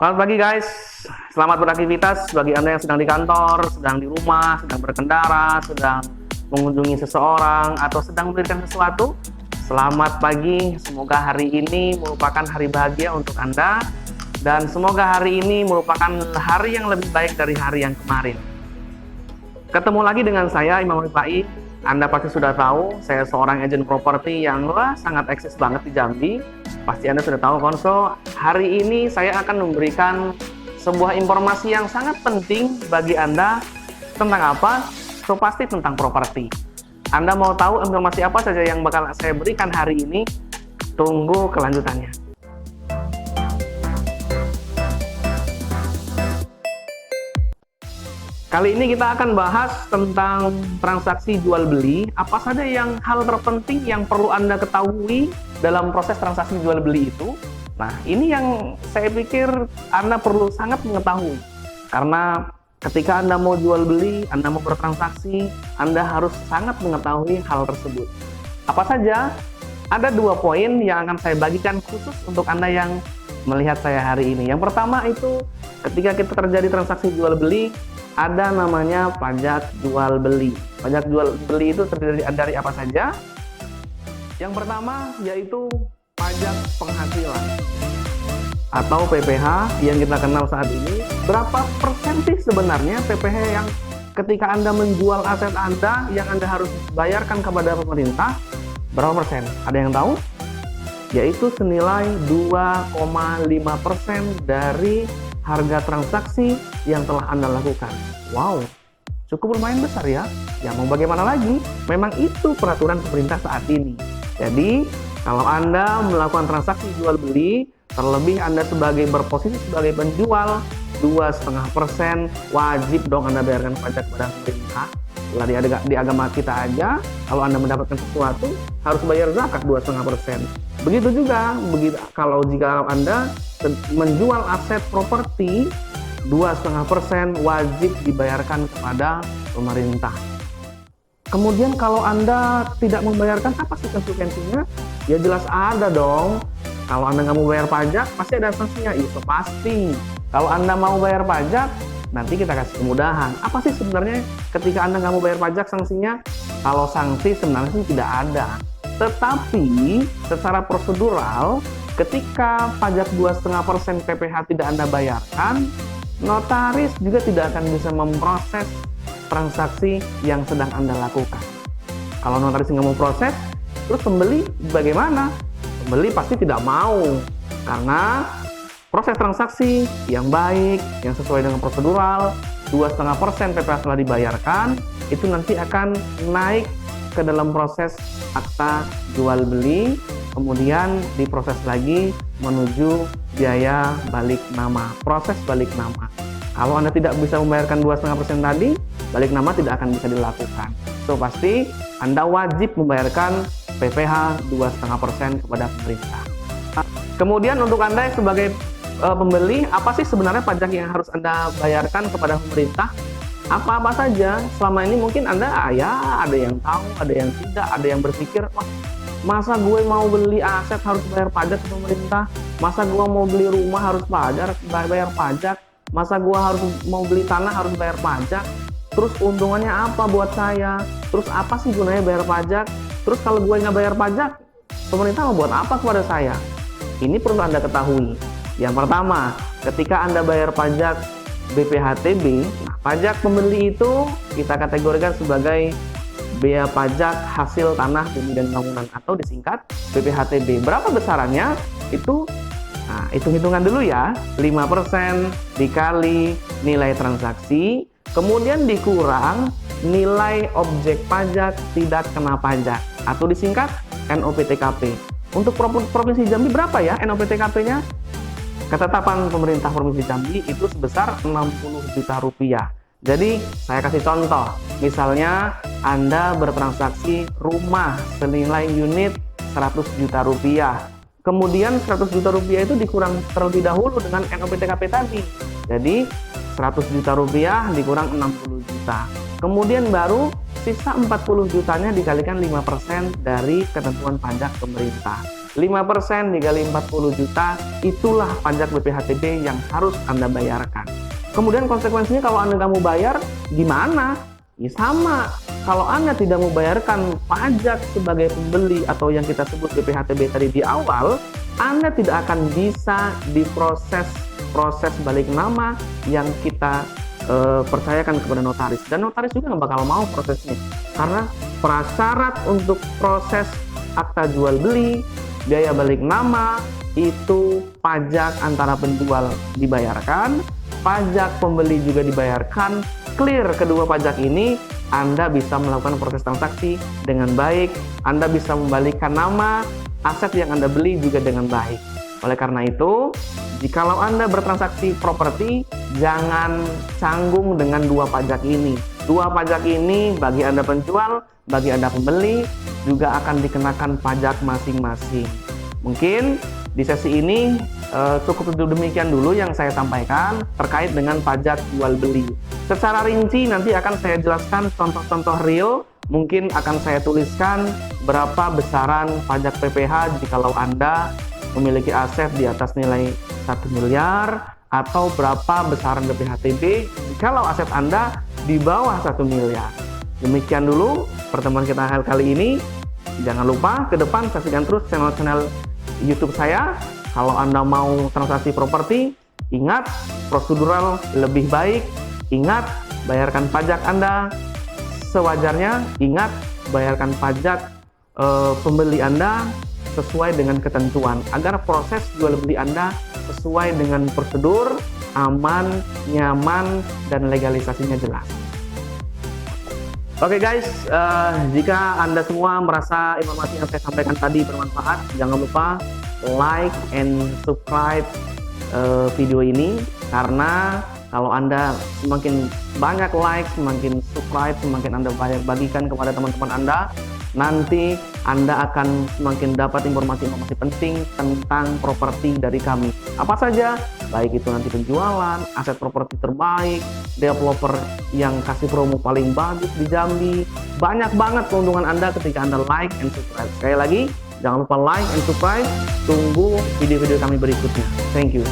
Selamat pagi guys, selamat beraktivitas bagi Anda yang sedang di kantor, sedang di rumah, sedang berkendara, sedang mengunjungi seseorang, atau sedang memberikan sesuatu. Selamat pagi, semoga hari ini merupakan hari bahagia untuk Anda, dan semoga hari ini merupakan hari yang lebih baik dari hari yang kemarin. Ketemu lagi dengan saya, Imam Rifai. Anda pasti sudah tahu, saya seorang agen properti yang sangat eksis banget di Jambi. Pasti Anda sudah tahu kan, so hari ini saya akan memberikan sebuah informasi yang sangat penting bagi Anda. Tentang apa? So pasti tentang properti. Anda mau tahu informasi apa saja yang bakal saya berikan hari ini? Tunggu kelanjutannya. Kali ini kita akan bahas tentang transaksi jual beli. Apa saja yang hal terpenting yang perlu Anda ketahui dalam proses transaksi jual beli itu? Nah, ini yang saya pikir Anda perlu sangat mengetahui. Karena ketika Anda mau jual beli, Anda mau bertransaksi, Anda harus sangat mengetahui hal tersebut. Apa saja? Ada 2 poin yang akan saya bagikan khusus untuk Anda yang melihat saya hari ini. Yang pertama itu ketika kita terjadi transaksi jual beli, ada namanya pajak jual beli. Pajak jual beli itu terdiri dari apa saja? Yang pertama yaitu pajak penghasilan atau PPh yang kita kenal saat ini. Berapa persen sih sebenarnya PPh yang ketika Anda menjual aset Anda yang Anda harus bayarkan kepada pemerintah? Berapa persen? Ada yang tahu? Yaitu senilai 2,5% dari harga transaksi yang telah Anda lakukan. Wow, cukup lumayan besar ya. Ya mau bagaimana lagi? Memang itu peraturan pemerintah saat ini. Jadi, kalau Anda melakukan transaksi jual beli, terlebih Anda berposisi sebagai penjual, 2,5% wajib dong Anda bayarkan pajak kepada pemerintah. Di agama kita aja, kalau Anda mendapatkan sesuatu harus bayar zakat 2,5%. Begitu juga jika Anda menjual aset properti, 2,5% wajib dibayarkan kepada pemerintah. Kemudian kalau Anda tidak membayarkan, apa sih konsekuensinya? Ya jelas ada dong. Kalau Anda nggak mau bayar pajak, pasti ada sanksinya. Itu pasti. Kalau Anda mau bayar pajak, nanti kita kasih kemudahan. Apa sih sebenarnya ketika Anda nggak mau bayar pajak sanksinya? Kalau sanksi sebenarnya sih tidak ada. Tetapi secara prosedural, ketika pajak 2,5% PPh tidak Anda bayarkan, notaris juga tidak akan bisa memproses transaksi yang sedang Anda lakukan. Kalau notaris nggak mau proses, terus pembeli bagaimana? Pembeli pasti tidak mau, karena proses transaksi yang baik, yang sesuai dengan prosedural, 2,5% PPh telah dibayarkan, itu nanti akan naik ke dalam proses akta jual beli, kemudian diproses lagi menuju biaya balik nama, proses balik nama. Kalau Anda tidak bisa membayarkan 2,5% tadi, balik nama tidak akan bisa dilakukan. So pasti Anda wajib membayarkan PPh 2,5% kepada pemerintah. Kemudian untuk Anda yang sebagai pembeli, apa sih sebenarnya pajak yang harus Anda bayarkan kepada pemerintah? Apa-apa saja. Selama ini mungkin Anda ada yang tahu, ada yang tidak, ada yang berpikir, wah, masa gue mau beli aset harus bayar pajak ke pemerintah? Masa gue mau beli rumah harus bayar pajak? Masa gue mau beli tanah harus bayar pajak? Terus untungannya apa buat saya? Terus apa sih gunanya bayar pajak? Terus kalau gue nggak bayar pajak, pemerintah mau buat apa kepada saya? Ini perlu Anda ketahui. Yang pertama, ketika Anda bayar pajak BPHTB, nah, pajak pembeli itu kita kategorikan sebagai bea pajak hasil tanah, bumi, dan bangunan atau disingkat BPHTB. Berapa besarannya? Nah, hitung-hitungan dulu ya. 5% dikali nilai transaksi, kemudian dikurang nilai objek pajak tidak kena pajak atau disingkat NOPTKP. Untuk Provinsi Jambi berapa ya NOPTKP-nya? Ketetapan pemerintah Provinsi Jambi itu sebesar 60 juta rupiah. Jadi saya kasih contoh, misalnya Anda bertransaksi rumah senilai unit 100 juta rupiah. Kemudian 100 juta rupiah itu dikurang terlebih dahulu dengan NOPTKP tadi. Jadi 100 juta rupiah dikurang 60 juta. Kemudian baru sisa 40 jutanya dikalikan 5% dari ketentuan pajak pemerintah. 5% dikali 40 juta, itulah pajak BPHTB yang harus Anda bayarkan. Kemudian konsekuensinya kalau Anda nggak mau bayar, gimana? Ya sama, kalau Anda tidak mau bayarkan pajak sebagai pembeli atau yang kita sebut BPHTB tadi di awal, Anda tidak akan bisa diproses proses balik nama yang kita percayakan kepada notaris, dan notaris juga nggak bakal mau prosesnya karena prasyarat untuk proses akta jual beli, biaya balik nama itu pajak antara penjual dibayarkan, pajak pembeli juga dibayarkan. Clear kedua pajak ini, Anda bisa melakukan proses transaksi dengan baik, Anda bisa membalikkan nama aset yang Anda beli juga dengan baik. Oleh karena itu, jikalau Anda bertransaksi properti, jangan canggung dengan dua pajak ini. Dua pajak ini bagi Anda penjual, bagi Anda pembeli, juga akan dikenakan pajak masing-masing. Mungkin di sesi ini cukup demikian dulu yang saya sampaikan terkait dengan pajak jual beli. Secara rinci nanti akan saya jelaskan contoh-contoh real. Mungkin akan saya tuliskan berapa besaran pajak PPh jikalau Anda memiliki aset di atas nilai 1 miliar, atau berapa besaran BPHTB kalau aset Anda di bawah 1 miliar. Demikian dulu pertemuan kita kali ini. Jangan lupa ke depan saksikan terus channel-channel YouTube saya. Kalau Anda mau transaksi properti, ingat prosedural lebih baik, ingat bayarkan pajak Anda sewajarnya, ingat bayarkan pajak pembeli Anda sesuai dengan ketentuan agar proses jual beli Anda sesuai dengan prosedur, aman, nyaman, dan legalisasinya jelas. Oke guys, jika Anda semua merasa informasi yang saya sampaikan tadi bermanfaat, jangan lupa like and subscribe video ini, karena kalau Anda semakin banyak like, semakin subscribe, semakin Anda banyak bagikan kepada teman-teman Anda, nanti Anda akan semakin dapat informasi-informasi penting tentang properti dari kami. Apa saja, baik itu nanti penjualan, aset properti terbaik, developer yang kasih promo paling bagus di Jambi. Banyak banget keuntungan Anda ketika Anda like and subscribe. Sekali lagi, jangan lupa like and subscribe. Tunggu video-video kami berikutnya. Thank you.